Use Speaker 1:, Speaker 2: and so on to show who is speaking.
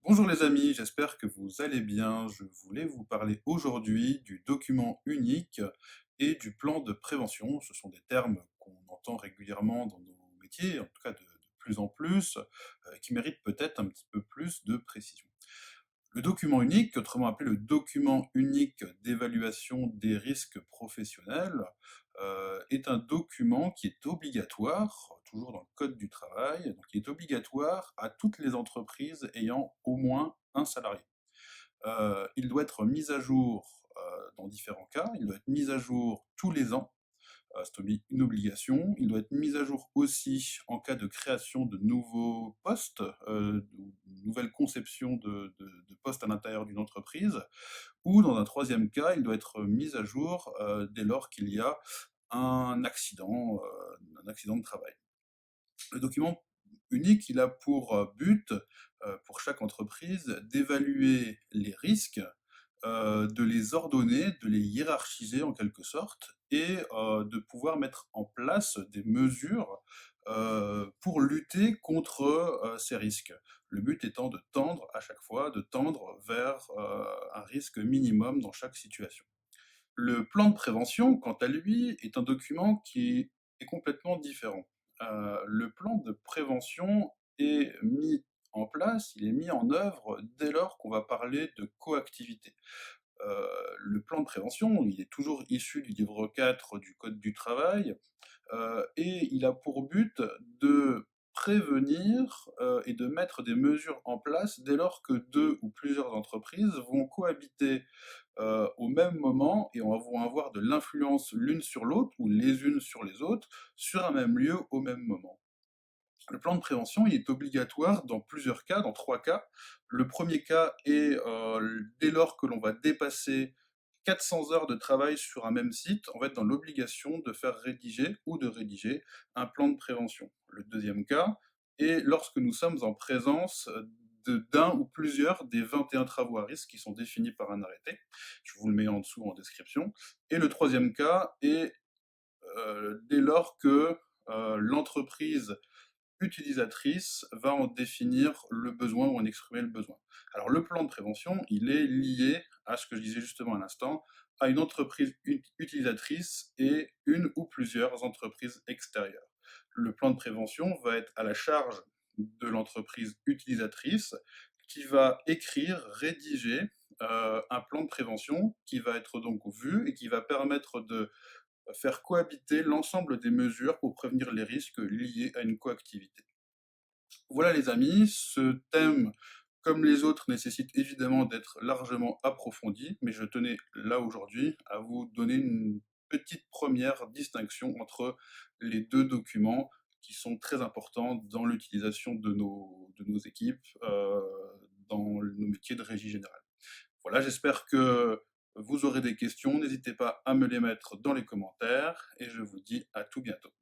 Speaker 1: Bonjour les amis, j'espère que vous allez bien. Je voulais vous parler aujourd'hui du document unique et du plan de prévention. Ce sont des termes qu'on entend régulièrement dans nos métiers, en tout cas de plus en plus, qui méritent peut-être un petit peu plus de précision. Le document unique, autrement appelé le document unique d'évaluation des risques professionnels, est un document qui est obligatoire, toujours dans le Code du travail, donc qui est obligatoire à toutes les entreprises ayant au moins un salarié. Il doit être mis à jour dans différents cas, il doit être mis à jour tous les ans, c'est une obligation. Il doit être mis à jour aussi en cas de création de nouveaux postes, de nouvelles conceptions de postes à l'intérieur d'une entreprise, ou dans un troisième cas, il doit être mis à jour dès lors qu'il y a un accident de travail. Le document unique, il a pour but, pour chaque entreprise, d'évaluer les risques, de les ordonner, de les hiérarchiser en quelque sorte, et de pouvoir mettre en place des mesures pour lutter contre ces risques. Le but étant de tendre à chaque fois, de tendre vers un risque minimum dans chaque situation. Le plan de prévention, quant à lui, est un document qui est complètement différent. Le plan de prévention est mis en place, il est mis en œuvre dès lors qu'on va parler de coactivité. Le plan de prévention, il est toujours issu du livre 4 du Code du travail, et il a pour but de prévenir et de mettre des mesures en place dès lors que deux ou plusieurs entreprises vont cohabiter au même moment et vont avoir de l'influence l'une sur l'autre ou les unes sur les autres sur un même lieu au même moment. Le plan de prévention, il est obligatoire dans plusieurs cas, dans trois cas. Le premier cas est dès lors que l'on va dépasser 400 heures de travail sur un même site, on va être dans l'obligation de faire rédiger ou de rédiger un plan de prévention. Le deuxième cas est lorsque nous sommes en présence d'un ou plusieurs des 21 travaux à risque qui sont définis par un arrêté. Je vous le mets en dessous en description. Et le troisième cas est dès lors que l'entreprise utilisatrice va en définir le besoin ou en exprimer le besoin. Alors le plan de prévention, il est lié à ce que je disais justement à l'instant, à une entreprise utilisatrice et une ou plusieurs entreprises extérieures. Le plan de prévention va être à la charge de l'entreprise utilisatrice qui va écrire, rédiger un plan de prévention qui va être donc vu et qui va permettre de faire cohabiter l'ensemble des mesures pour prévenir les risques liés à une coactivité. Voilà les amis, ce thème, comme les autres, nécessite évidemment d'être largement approfondi, mais je tenais là aujourd'hui à vous donner une petite première distinction entre les deux documents qui sont très importants dans l'utilisation de nos équipes, dans nos métiers de régie générale. Voilà, j'espère que vous aurez des questions. N'hésitez pas à me les mettre dans les commentaires et je vous dis à tout bientôt.